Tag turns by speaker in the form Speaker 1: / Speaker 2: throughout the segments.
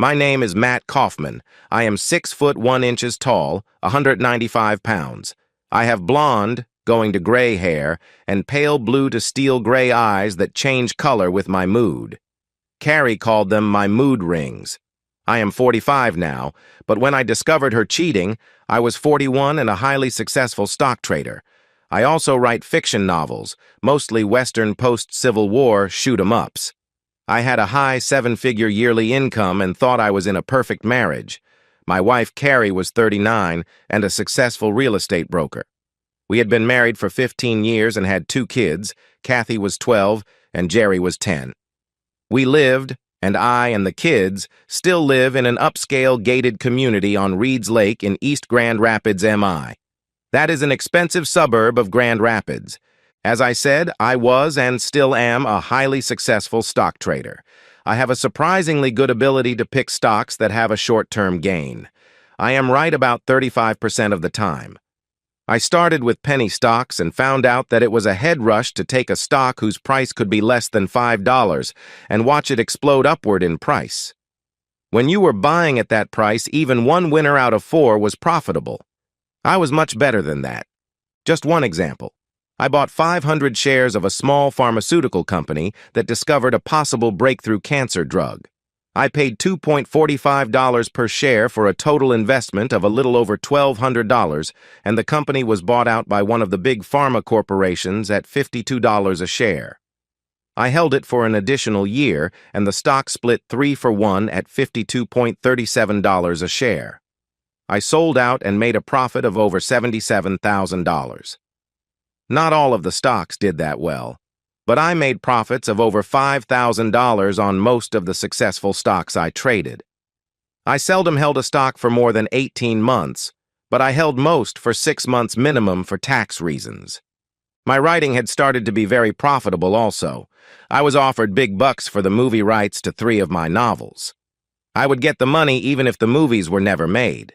Speaker 1: My name is Matt Kaufman. I am 6 foot 1 inches tall, 195 pounds. I have blonde, going to gray hair, and pale blue to steel gray eyes that change color with my mood. Carrie called them my mood rings. I am 45 now, but when I discovered her cheating, I was 41 and a highly successful stock trader. I also write fiction novels, mostly Western post-Civil War shoot-'em-ups. I had a high 7-figure yearly income and thought I was in a perfect marriage. My wife Carrie was 39 and a successful real estate broker. We had been married for 15 years and had 2 kids. Kathy was 12 and Jerry was 10. We lived, and I and the kids still live in an upscale gated community on Reeds Lake in East Grand Rapids, MI. That is an expensive suburb of Grand Rapids. As I said, I was and still am a highly successful stock trader. I have a surprisingly good ability to pick stocks that have a short-term gain. I am right about 35% of the time. I started with penny stocks and found out that it was a head rush to take a stock whose price could be less than $5 and watch it explode upward in price. When you were buying at that price, even one winner out of 4 was profitable. I was much better than that. Just one example. I bought 500 shares of a small pharmaceutical company that discovered a possible breakthrough cancer drug. I paid $2.45 per share for a total investment of a little over $1,200, and the company was bought out by one of the big pharma corporations at $52 a share. I held it for an additional year, and the stock split 3-for-1 at $52.37 a share. I sold out and made a profit of over $77,000. Not all of the stocks did that well, but I made profits of over $5,000 on most of the successful stocks I traded. I seldom held a stock for more than 18 months, but I held most for 6 months minimum for tax reasons. My writing had started to be very profitable also. I was offered big bucks for the movie rights to 3 of my novels. I would get the money even if the movies were never made.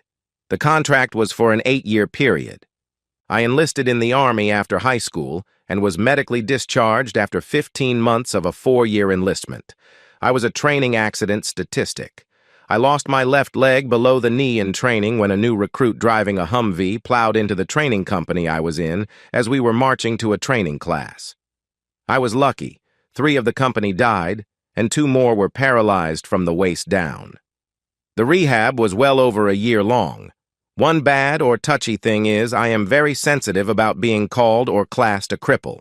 Speaker 1: The contract was for an 8-year period. I enlisted in the Army after high school and was medically discharged after 15 months of a 4-year enlistment. I was a training accident statistic. I lost my left leg below the knee in training when a new recruit driving a Humvee plowed into the training company I was in as we were marching to a training class. I was lucky. 3 of the company died, and 2 more were paralyzed from the waist down. The rehab was well over a year long. One bad or touchy thing is I am very sensitive about being called or classed a cripple.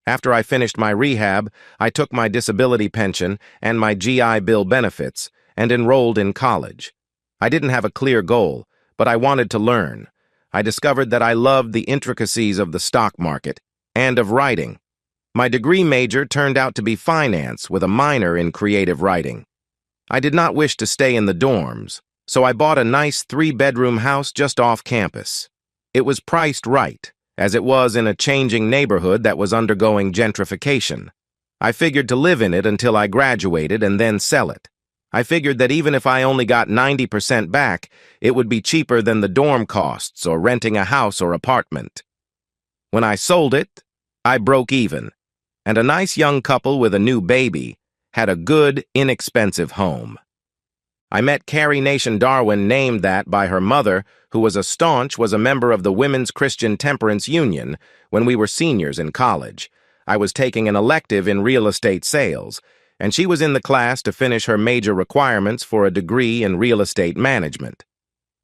Speaker 1: After I finished my rehab, I took my disability pension and my GI Bill benefits and enrolled in college. I didn't have a clear goal, but I wanted to learn. I discovered that I loved the intricacies of the stock market and of writing. My degree major turned out to be finance with a minor in creative writing. I did not wish to stay in the dorms, so I bought a nice 3-bedroom house just off campus. It was priced right, as it was in a changing neighborhood that was undergoing gentrification. I figured to live in it until I graduated and then sell it. I figured that even if I only got 90% back, it would be cheaper than the dorm costs or renting a house or apartment. When I sold it, I broke even, and a nice young couple with a new baby had a good, inexpensive home. I met Carrie Nation Darwin, named that by her mother, who was a member of the Women's Christian Temperance Union when we were seniors in college. I was taking an elective in real estate sales, and she was in the class to finish her major requirements for a degree in real estate management.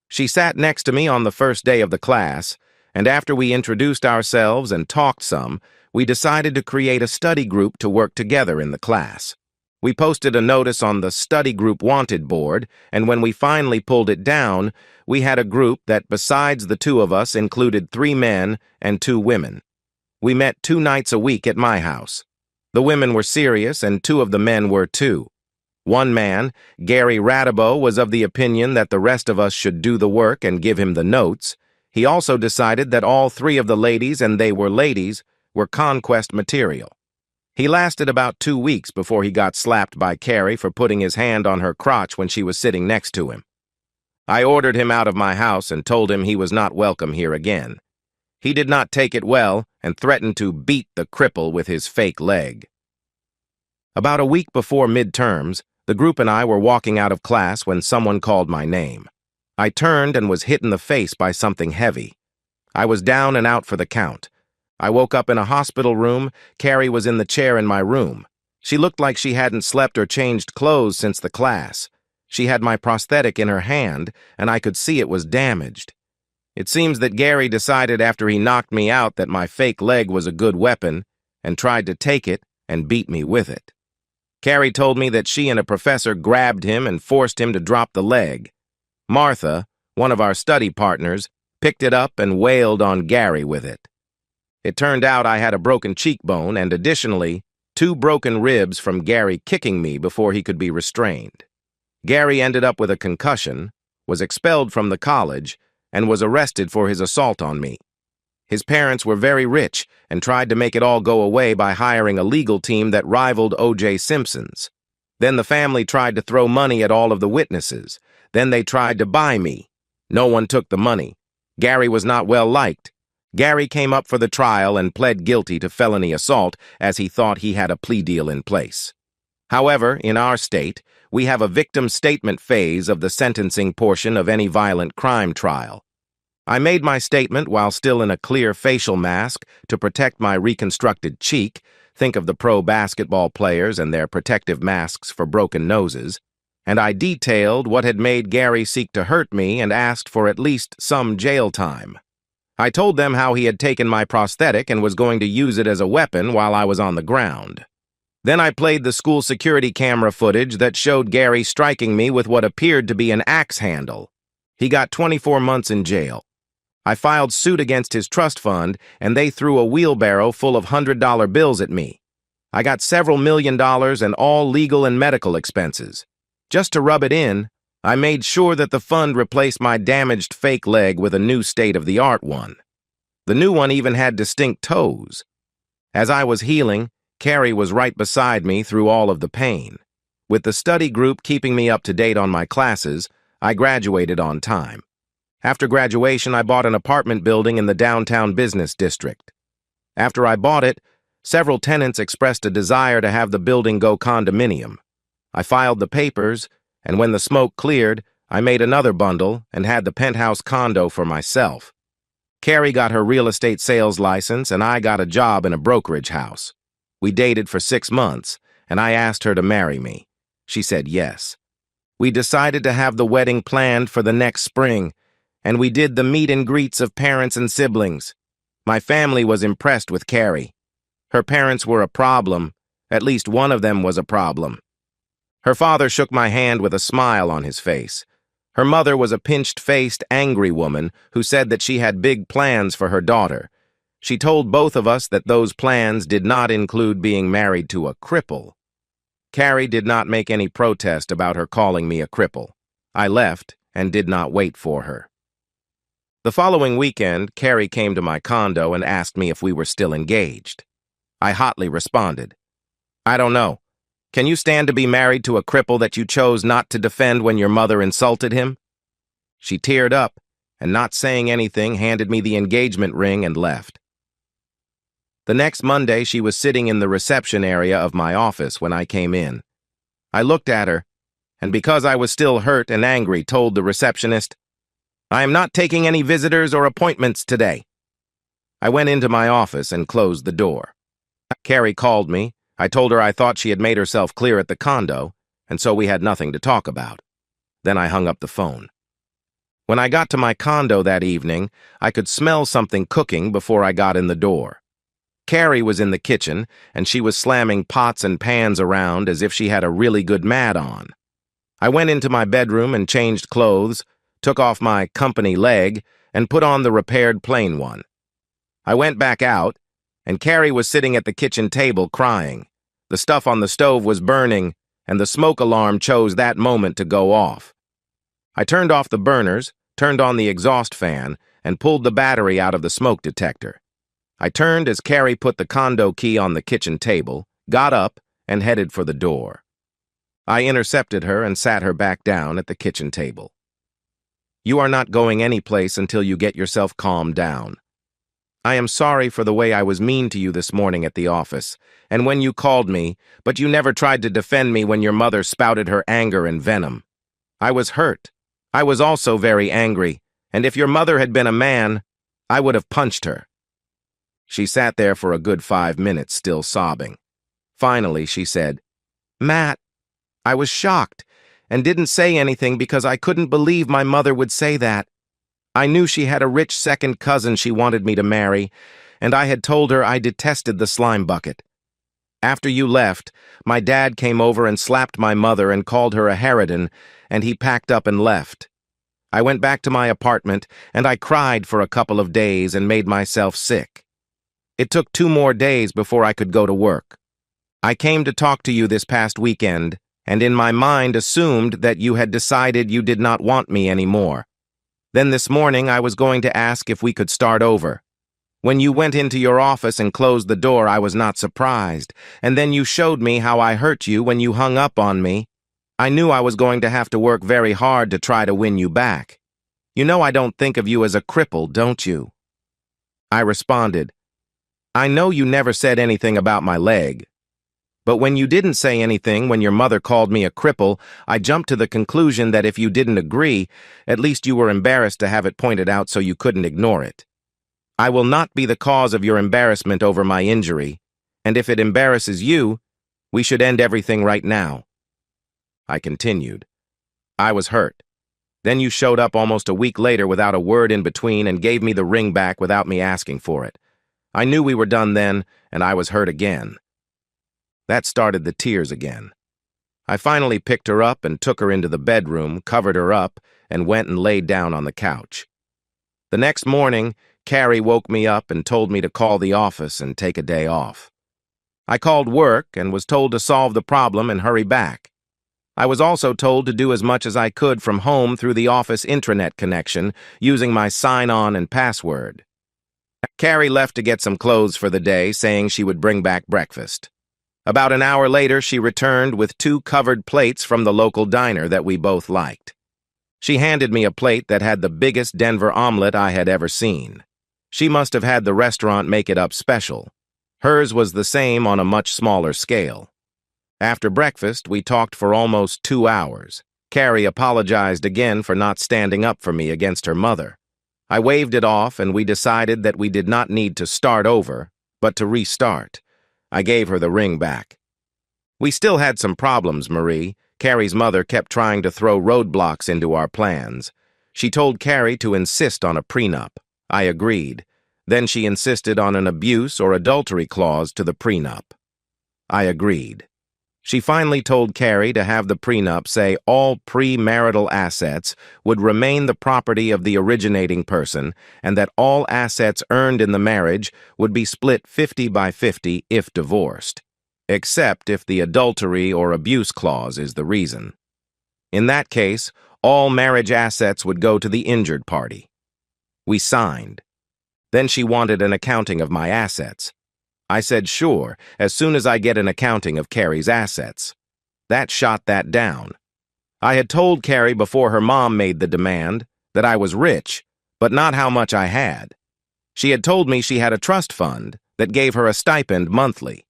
Speaker 1: She sat next to me on the first day of the class, and after we introduced ourselves and talked some, we decided to create a study group to work together in the class. We posted a notice on the study group wanted board, and when we finally pulled it down, we had a group that, besides the 2 of us, included 3 men and 2 women. We met 2 nights a week at my house. The women were serious, and 2 of the men were too. One man, Gary Radabow, was of the opinion that the rest of us should do the work and give him the notes. He also decided that all 3 of the ladies, and they were ladies, were conquest material. He lasted about 2 weeks before he got slapped by Carrie for putting his hand on her crotch when she was sitting next to him. I ordered him out of my house and told him he was not welcome here again. He did not take it well and threatened to beat the cripple with his fake leg. About a week before midterms, The group and I were walking out of class when someone called my name. I turned and was hit in the face by something heavy. I was down and out for the count. I woke up in a hospital room. Carrie was in the chair in my room. She looked like she hadn't slept or changed clothes since the class. She had my prosthetic in her hand, and I could see it was damaged. It seems that Gary decided after he knocked me out that my fake leg was a good weapon and tried to take it and beat me with it. Carrie told me that she and a professor grabbed him and forced him to drop the leg. Martha, one of our study partners, picked it up and wailed on Gary with it. It turned out I had a broken cheekbone and, additionally, 2 broken ribs from Gary kicking me before he could be restrained. Gary ended up with a concussion, was expelled from the college, and was arrested for his assault on me. His parents were very rich and tried to make it all go away by hiring a legal team that rivaled O.J. Simpson's. Then the family tried to throw money at all of the witnesses. Then they tried to buy me. No one took the money. Gary was not well liked. Gary came up for the trial and pled guilty to felony assault as he thought he had a plea deal in place. However, in our state, we have a victim statement phase of the sentencing portion of any violent crime trial. I made my statement while still in a clear facial mask to protect my reconstructed cheek. Think of the pro basketball players and their protective masks for broken noses. And I detailed what had made Gary seek to hurt me and asked for at least some jail time. I told them how he had taken my prosthetic and was going to use it as a weapon while I was on the ground. Then I played the school security camera footage that showed Gary striking me with what appeared to be an axe handle. He got 24 months in jail. I filed suit against his trust fund, and they threw a wheelbarrow full of $100 bills at me. I got several $1,000,000 and all legal and medical expenses. Just to rub it in, I made sure that the fund replaced my damaged fake leg with a new state-of-the-art one. The new one even had distinct toes. As I was healing, Carrie was right beside me through all of the pain. With the study group keeping me up to date on my classes, I graduated on time. After graduation, I bought an apartment building in the downtown business district. After I bought it, several tenants expressed a desire to have the building go condominium. I filed the papers, and when the smoke cleared, I made another bundle and had the penthouse condo for myself. Carrie got her real estate sales license, and I got a job in a brokerage house. We dated for 6 months, and I asked her to marry me. She said yes. We decided to have the wedding planned for the next spring, and we did the meet and greets of parents and siblings. My family was impressed with Carrie. Her parents were a problem. At least one of them was a problem. Her father shook my hand with a smile on his face. Her mother was a pinched-faced, angry woman who said that she had big plans for her daughter. She told both of us that those plans did not include being married to a cripple. Carrie did not make any protest about her calling me a cripple. I left and did not wait for her. The following weekend, Carrie came to my condo and asked me if we were still engaged. I hotly responded, "I don't know. Can you stand to be married to a cripple that you chose not to defend when your mother insulted him?" She teared up and, not saying anything, handed me the engagement ring and left. The next Monday, she was sitting in the reception area of my office when I came in. I looked at her, and because I was still hurt and angry, told the receptionist, "I am not taking any visitors or appointments today." I went into my office and closed the door. Carrie called me. I told her I thought she had made herself clear at the condo, and so we had nothing to talk about. Then I hung up the phone. When I got to my condo that evening, I could smell something cooking before I got in the door. Carrie was in the kitchen, and she was slamming pots and pans around as if she had a really good mad on. I went into my bedroom and changed clothes, took off my company leg, and put on the repaired plain one. I went back out, and Carrie was sitting at the kitchen table crying. The stuff on the stove was burning, and the smoke alarm chose that moment to go off. I turned off the burners, turned on the exhaust fan, and pulled the battery out of the smoke detector. I turned as Carrie put the condo key on the kitchen table, got up, and headed for the door. I intercepted her and sat her back down at the kitchen table. "You are not going anyplace until you get yourself calmed down." I am sorry for the way I was mean to you this morning at the office, and when you called me, but you never tried to defend me when your mother spouted her anger and venom. I was hurt. I was also very angry, and if your mother had been a man, I would have punched her. She sat there for a good 5 minutes, still sobbing. Finally, she said, "Matt, I was shocked and didn't say anything because I couldn't believe my mother would say that. I knew she had a rich second cousin she wanted me to marry, and I had told her I detested the slime bucket. After you left, my dad came over and slapped my mother and called her a harridan, and he packed up and left. I went back to my apartment, and I cried for a couple of days and made myself sick. It took 2 more days before I could go to work. I came to talk to you this past weekend, and in my mind assumed that you had decided you did not want me anymore. Then this morning I was going to ask if we could start over. When you went into your office and closed the door, I was not surprised, and then you showed me how I hurt you when you hung up on me. I knew I was going to have to work very hard to try to win you back. You know I don't think of you as a cripple, don't you?" I responded, "I know you never said anything about my leg. But when you didn't say anything when your mother called me a cripple, I jumped to the conclusion that if you didn't agree, at least you were embarrassed to have it pointed out so you couldn't ignore it. I will not be the cause of your embarrassment over my injury, and if it embarrasses you, we should end everything right now." I continued, "I was hurt. Then you showed up almost a week later without a word in between and gave me the ring back without me asking for it. I knew we were done then, and I was hurt again." That started the tears again. I finally picked her up and took her into the bedroom, covered her up, and went and laid down on the couch. The next morning, Carrie woke me up and told me to call the office and take a day off. I called work and was told to solve the problem and hurry back. I was also told to do as much as I could from home through the office intranet connection, using my sign-on and password. Carrie left to get some clothes for the day, saying she would bring back breakfast. About an hour later, she returned with 2 covered plates from the local diner that we both liked. She handed me a plate that had the biggest Denver omelet I had ever seen. She must have had the restaurant make it up special. Hers was the same on a much smaller scale. After breakfast, we talked for almost 2 hours. Carrie apologized again for not standing up for me against her mother. I waved it off, and we decided that we did not need to start over, but to restart. I gave her the ring back. We still had some problems, Marie. Carrie's mother kept trying to throw roadblocks into our plans. She told Carrie to insist on a prenup. I agreed. Then she insisted on an abuse or adultery clause to the prenup. I agreed. She finally told Carrie to have the prenup say all premarital assets would remain the property of the originating person and that all assets earned in the marriage would be split 50-50 if divorced, except if the adultery or abuse clause is the reason. In that case, all marriage assets would go to the injured party. We signed. Then she wanted an accounting of my assets. I said sure, as soon as I get an accounting of Carrie's assets. That shot that down. I had told Carrie before her mom made the demand that I was rich, but not how much I had. She had told me she had a trust fund that gave her a stipend monthly.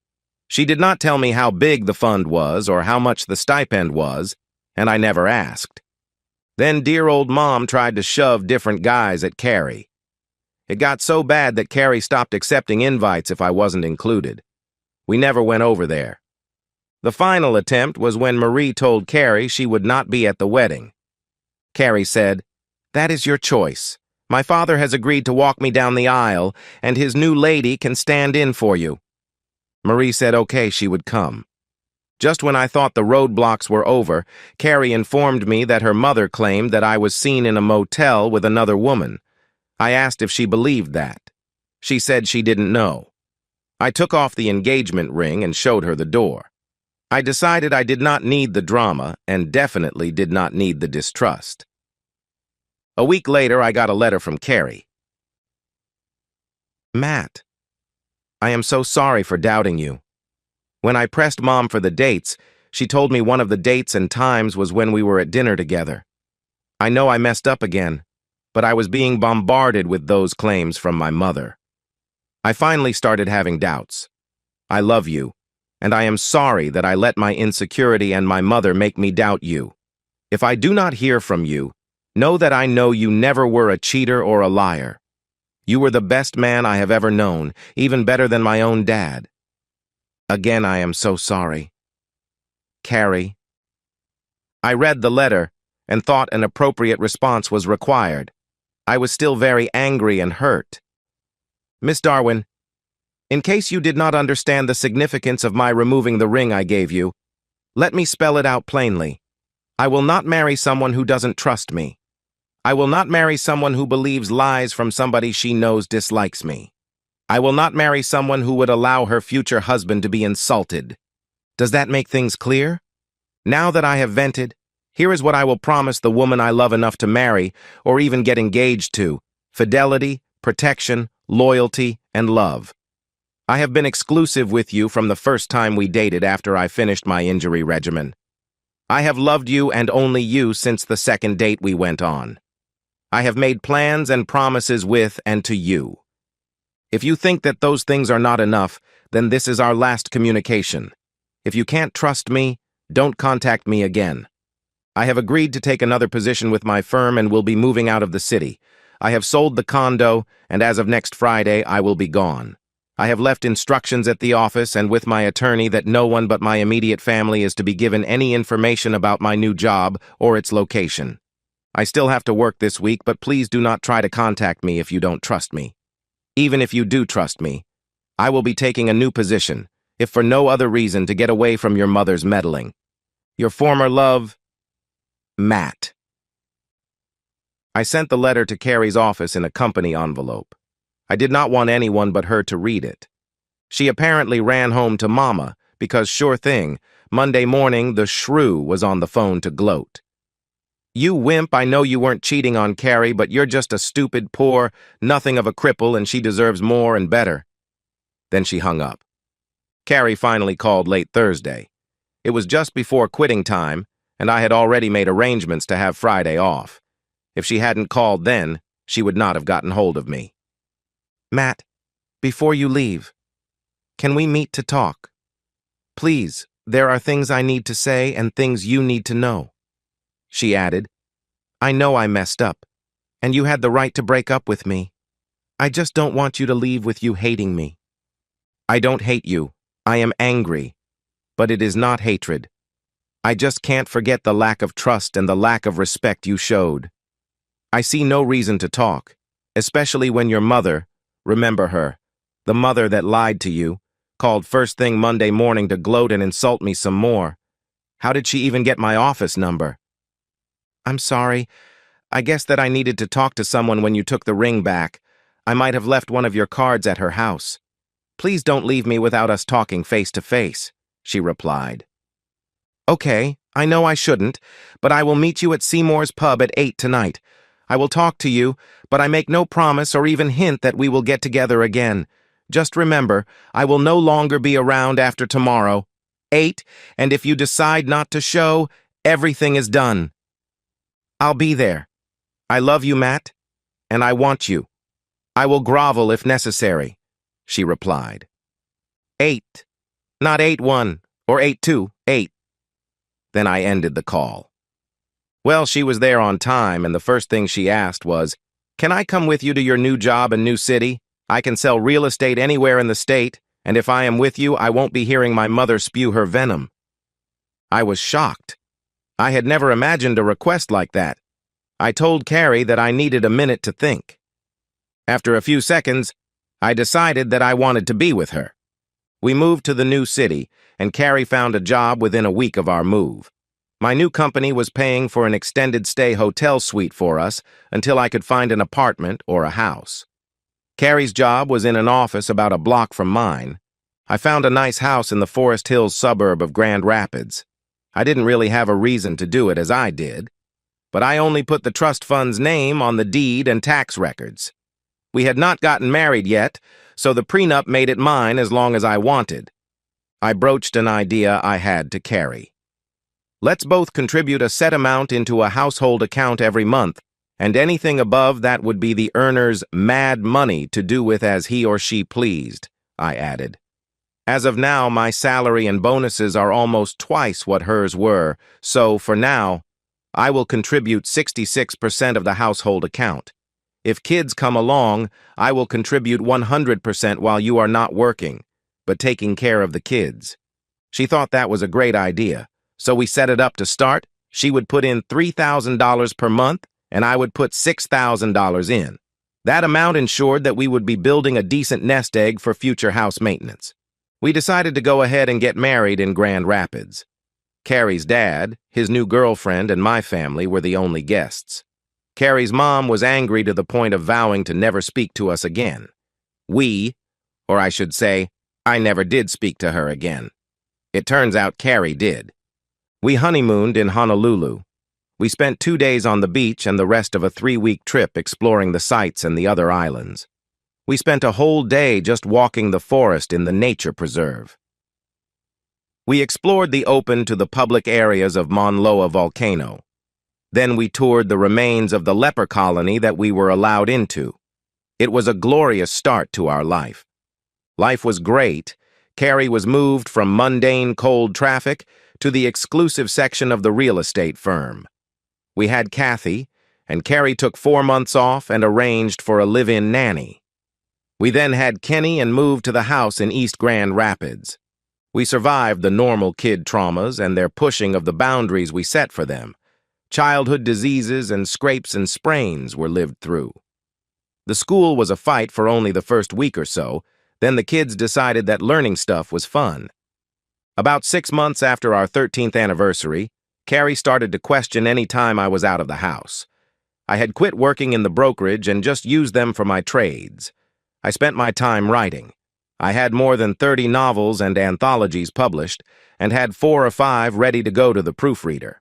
Speaker 1: She did not tell me how big the fund was or how much the stipend was, and I never asked. Then dear old Mom tried to shove different guys at Carrie. It got so bad that Carrie stopped accepting invites if I wasn't included. We never went over there. The final attempt was when Marie told Carrie she would not be at the wedding. Carrie said, "That is your choice. My father has agreed to walk me down the aisle, and his new lady can stand in for you." Marie said okay, she would come. Just when I thought the roadblocks were over, Carrie informed me that her mother claimed that I was seen in a motel with another woman. I asked if she believed that. She said she didn't know. I took off the engagement ring and showed her the door. I decided I did not need the drama and definitely did not need the distrust. A week later, I got a letter from Carrie. "Matt, I am so sorry for doubting you. When I pressed Mom for the dates, she told me one of the dates and times was when we were at dinner together. I know I messed up again, but I was being bombarded with those claims from my mother. I finally started having doubts. I love you, and I am sorry that I let my insecurity and my mother make me doubt you. If I do not hear from you, know that I know you never were a cheater or a liar. You were the best man I have ever known, even better than my own dad. Again, I am so sorry. Carrie. I read the letter and thought an appropriate response was required. I was still very angry and hurt. Miss Darwin, in case you did not understand the significance of my removing the ring I gave you, let me spell it out plainly. I will not marry someone who doesn't trust me. I will not marry someone who believes lies from somebody she knows dislikes me. I will not marry someone who would allow her future husband to be insulted. Does that make things clear? Now that I have vented, here is what I will promise the woman I love enough to marry or even get engaged to: fidelity, protection, loyalty, and love. I have been exclusive with you from the first time we dated after I finished my injury regimen. I have loved you and only you since the second date we went on. I have made plans and promises with and to you. If you think that those things are not enough, then this is our last communication. If you can't trust me, don't contact me again. I have agreed to take another position with my firm and will be moving out of the city. I have sold the condo, and as of next Friday, I will be gone. I have left instructions at the office and with my attorney that no one but my immediate family is to be given any information about my new job or its location. I still have to work this week, but please do not try to contact me if you don't trust me. Even if you do trust me, I will be taking a new position, if for no other reason to get away from your mother's meddling. Your former love, Matt. I sent the letter to Carrie's office in a company envelope. I did not want anyone but her to read it. She apparently ran home to Mama because, sure thing, Monday morning the shrew was on the phone to gloat. You wimp, I know you weren't cheating on Carrie, but you're just a stupid, poor, nothing of a cripple, and she deserves more and better. Then she hung up. Carrie finally called late Thursday. It was just before quitting time, and I had already made arrangements to have Friday off. If she hadn't called then, she would not have gotten hold of me. Matt, before you leave, can we meet to talk? Please, there are things I need to say and things you need to know. She added, I know I messed up, and you had the right to break up with me. I just don't want you to leave with you hating me. I don't hate you. I am angry. But it is not hatred. I just can't forget the lack of trust and the lack of respect you showed. I see no reason to talk, especially when your mother, remember her, the mother that lied to you, called first thing Monday morning to gloat and insult me some more. How did she even get my office number? I'm sorry. I guess that I needed to talk to someone when you took the ring back. I might have left one of your cards at her house. Please don't leave me without us talking face to face, she replied. Okay, I know I shouldn't, but I will meet you at Seymour's pub at 8 tonight. I will talk to you, but I make no promise or even hint that we will get together again. Just remember, I will no longer be around after tomorrow. 8, and if you decide not to show, everything is done. I'll be there. I love you, Matt, and I want you. I will grovel if necessary, she replied. 8, not 8-1 or 8-2, 8. Then I ended the call. Well, she was there on time, and the first thing she asked was, Can I come with you to your new job in New City? I can sell real estate anywhere in the state, and if I am with you, I won't be hearing my mother spew her venom. I was shocked. I had never imagined a request like that. I told Carrie that I needed a minute to think. After a few seconds, I decided that I wanted to be with her. We moved to the new city, and Carrie found a job within a week of our move. My new company was paying for an extended stay hotel suite for us until I could find an apartment or a house. Carrie's job was in an office about a block from mine. I found a nice house in the Forest Hills suburb of Grand Rapids. I didn't really have a reason to do it as I did, but I only put the trust fund's name on the deed and tax records. We had not gotten married yet, so the prenup made it mine as long as I wanted. I broached an idea I had to Carrie. Let's both contribute a set amount into a household account every month, And anything above that would be the earner's mad money to do with as he or she pleased, I added. As of now, my salary and bonuses are almost twice what hers were, so, for now, I will contribute 66% of the household account. If kids come along, I will contribute 100% while you are not working, but taking care of the kids. She thought that was a great idea, so we set it up to start. She would put in $3,000 per month, and I would put $6,000 in. That amount ensured that we would be building a decent nest egg for future house maintenance. We decided to go ahead and get married in Grand Rapids. Carrie's dad, his new girlfriend, and my family were the only guests. Carrie's mom was angry to the point of vowing to never speak to us again. Or I should say, I never did speak to her again. It turns out Carrie did. We honeymooned in Honolulu. We spent 2 days on the beach and the rest of a 3-week trip exploring the sights and the other islands. We spent a whole day just walking the forest in the nature preserve. We explored the open to the public areas of Mauna Loa volcano. Then we toured the remains of the leper colony that we were allowed into. It was a glorious start to our life. Life was great. Carrie was moved from mundane cold traffic to the exclusive section of the real estate firm. We had Kathy, and Carrie took 4 months off and arranged for a live-in nanny. We then had Kenny and moved to the house in East Grand Rapids. We survived the normal kid traumas and their pushing of the boundaries we set for them. Childhood diseases and scrapes and sprains were lived through. The school was a fight for only the first week or so, then the kids decided that learning stuff was fun. About 6 months after our 13th anniversary, Carrie started to question any time I was out of the house. I had quit working in the brokerage and just used them for my trades. I spent my time writing. I had more than 30 novels and anthologies published, and had 4 or 5 ready to go to the proofreader.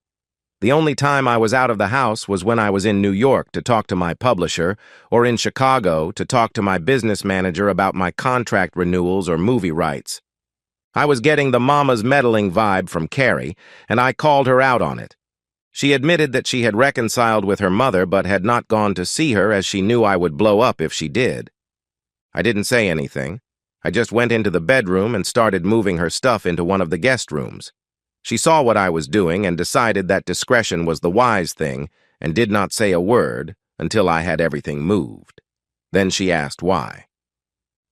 Speaker 1: The only time I was out of the house was when I was in New York to talk to my publisher, or in Chicago to talk to my business manager about my contract renewals or movie rights. I was getting the mama's meddling vibe from Carrie, and I called her out on it. She admitted that she had reconciled with her mother but had not gone to see her as she knew I would blow up if she did. I didn't say anything. I just went into the bedroom and started moving her stuff into one of the guest rooms. She saw what I was doing and decided that discretion was the wise thing and did not say a word until I had everything moved. Then she asked why.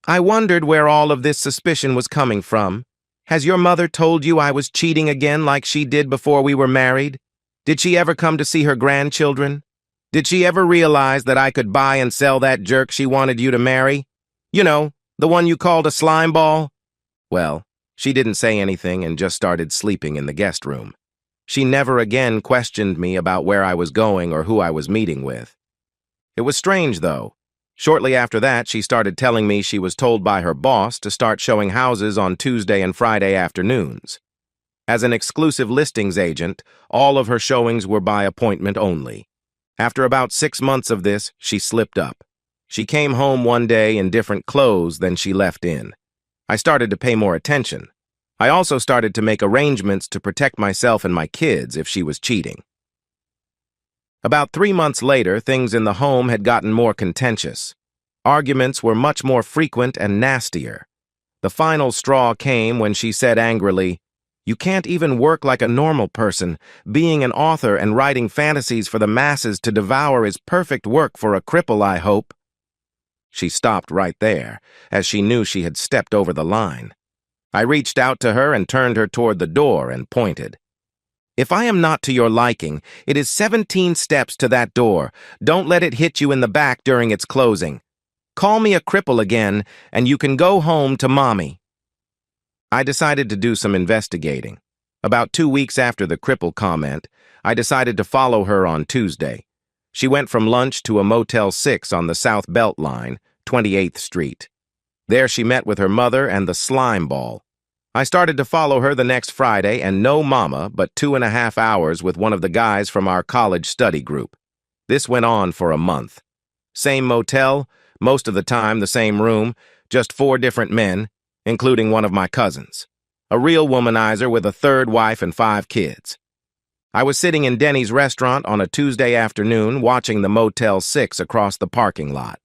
Speaker 1: I wondered where all of this suspicion was coming from. Has your mother told you I was cheating again like she did before we were married? Did she ever come to see her grandchildren? Did she ever realize that I could buy and sell that jerk she wanted you to marry? You know, the one you called a slime ball? Well, she didn't say anything and just started sleeping in the guest room. She never again questioned me about where I was going or who I was meeting with. It was strange, though. Shortly after that, she started telling me she was told by her boss to start showing houses on Tuesday and Friday afternoons. As an exclusive listings agent, all of her showings were by appointment only. After about 6 months of this, she slipped up. She came home one day in different clothes than she left in. I started to pay more attention. I also started to make arrangements to protect myself and my kids if she was cheating. About 3 months later, things in the home had gotten more contentious. Arguments were much more frequent and nastier. The final straw came when she said angrily, "You can't even work like a normal person. Being an author and writing fantasies for the masses to devour is perfect work for a cripple, I hope." She stopped right there, as she knew she had stepped over the line. I reached out to her and turned her toward the door and pointed. "If I am not to your liking, it is 17 steps to that door. Don't let it hit you in the back during its closing. Call me a cripple again, and you can go home to Mommy." I decided to do some investigating. About 2 weeks after the cripple comment, I decided to follow her on Tuesday. She went from lunch to a Motel 6 on the South Belt Line, 28th Street. There she met with her mother and the slime ball. I started to follow her the next Friday, and no mama, but 2.5 hours with one of the guys from our college study group. This went on for a month. Same motel, most of the time the same room, just 4 different men, including one of my cousins. A real womanizer with a 3rd wife and 5 kids. I was sitting in Denny's restaurant on a Tuesday afternoon watching the Motel 6 across the parking lot.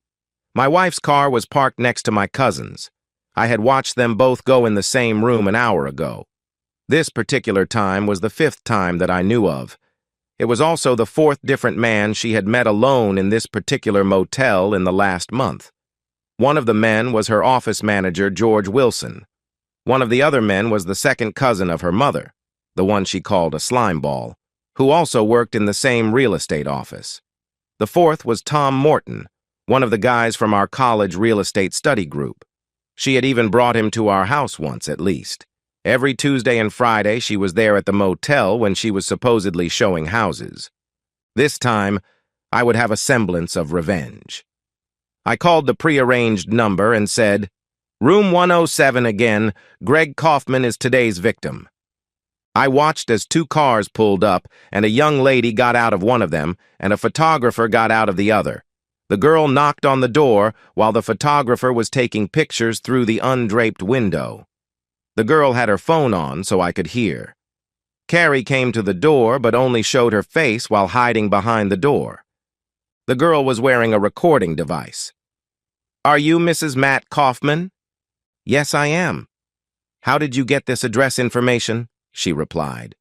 Speaker 1: My wife's car was parked next to my cousin's. I had watched them both go in the same room an hour ago. This particular time was the 5th time that I knew of. It was also the 4th different man she had met alone in this particular motel in the last month. One of the men was her office manager, George Wilson. One of the other men was the second cousin of her mother, the one she called a slimeball, who also worked in the same real estate office. The 4th was Tom Morton, one of the guys from our college real estate study group. She had even brought him to our house once, at least. Every Tuesday and Friday, she was there at the motel when she was supposedly showing houses. This time, I would have a semblance of revenge. I called the prearranged number and said, "Room 107 again. Greg Kaufman is today's victim." I watched as 2 cars pulled up, and a young lady got out of one of them, and a photographer got out of the other. The girl knocked on the door while the photographer was taking pictures through the undraped window. The girl had her phone on so I could hear. Carrie came to the door but only showed her face while hiding behind the door. The girl was wearing a recording device. "Are you Mrs. Matt Kaufman?" "Yes, I am." "How did you get this address information?" she replied.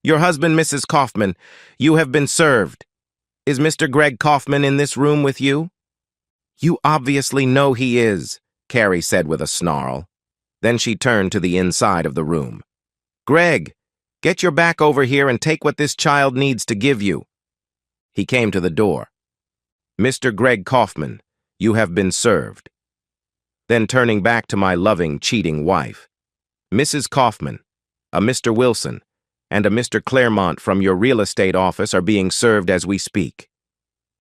Speaker 1: "Your husband, Mrs. Kaufman, you have been served. Is Mr. Greg Kaufman in this room with you?" "You obviously know he is," Carrie said with a snarl. Then she turned to the inside of the room. "Greg, get your back over here and take what this child needs to give you." He came to the door. "Mr. Greg Kaufman, you have been served." Then turning back to my loving, cheating wife. "Mrs. Kaufman, a Mr. Wilson, and a Mr. Claremont from your real estate office are being served as we speak.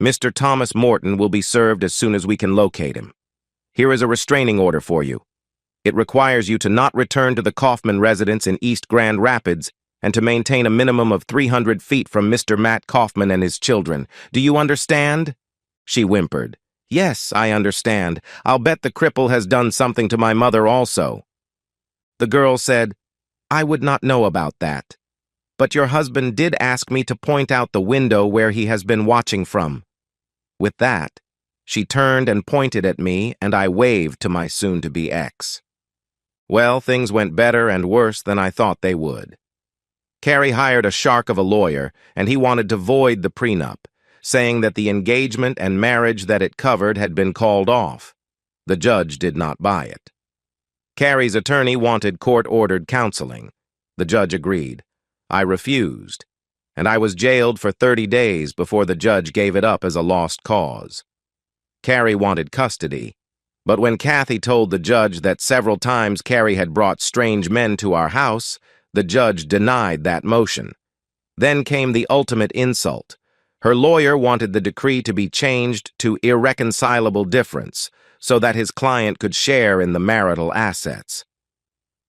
Speaker 1: Mr. Thomas Morton will be served as soon as we can locate him. Here is a restraining order for you. It requires you to not return to the Kaufman residence in East Grand Rapids and to maintain a minimum of 300 feet from Mr. Matt Kaufman and his children. Do you understand?" She whimpered. "Yes, I understand. I'll bet the cripple has done something to my mother also." The girl said, "I would not know about that. But your husband did ask me to point out the window where he has been watching from." With that, she turned and pointed at me, and I waved to my soon-to-be ex. Well, things went better and worse than I thought they would. Carrie hired a shark of a lawyer, and he wanted to void the prenup, saying that the engagement and marriage that it covered had been called off. The judge did not buy it. Carrie's attorney wanted court-ordered counseling. The judge agreed. I refused, and I was jailed for 30 days before the judge gave it up as a lost cause. Carrie wanted custody, but when Kathy told the judge that several times Carrie had brought strange men to our house, the judge denied that motion. Then came the ultimate insult. Her lawyer wanted the decree to be changed to irreconcilable difference so that his client could share in the marital assets.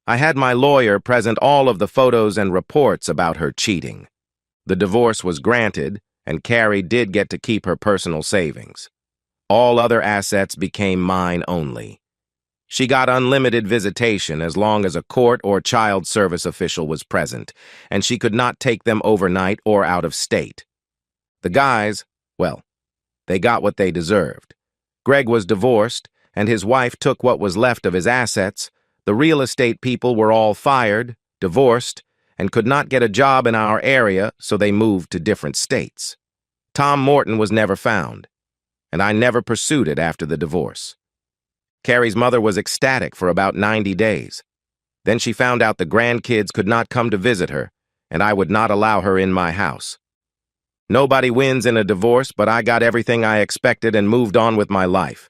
Speaker 1: I had my lawyer present all of the photos and reports about her cheating. The divorce was granted, and Carrie did get to keep her personal savings. All other assets became mine only. She got unlimited visitation as long as a court or child service official was present, and she could not take them overnight or out of state. The guys, well, they got what they deserved. Greg was divorced, and his wife took what was left of his assets. The real estate people were all fired, divorced, and could not get a job in our area, so they moved to different states. Tom Morton was never found, and I never pursued it after the divorce. Carrie's mother was ecstatic for about 90 days. Then she found out the grandkids could not come to visit her, and I would not allow her in my house. Nobody wins in a divorce, but I got everything I expected and moved on with my life.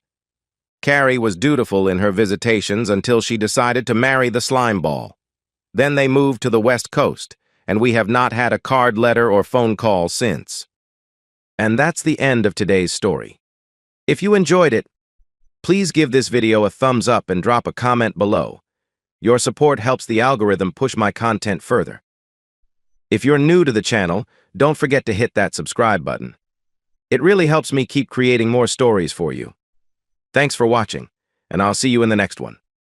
Speaker 1: Carrie was dutiful in her visitations until she decided to marry the slimeball. Then they moved to the West Coast, and we have not had a card letter or phone call since. And that's the end of today's story. If you enjoyed it, please give this video a thumbs up and drop a comment below. Your support helps the algorithm push my content further. If you're new to the channel, don't forget to hit that subscribe button. It really helps me keep creating more stories for you. Thanks for watching, and I'll see you in the next one.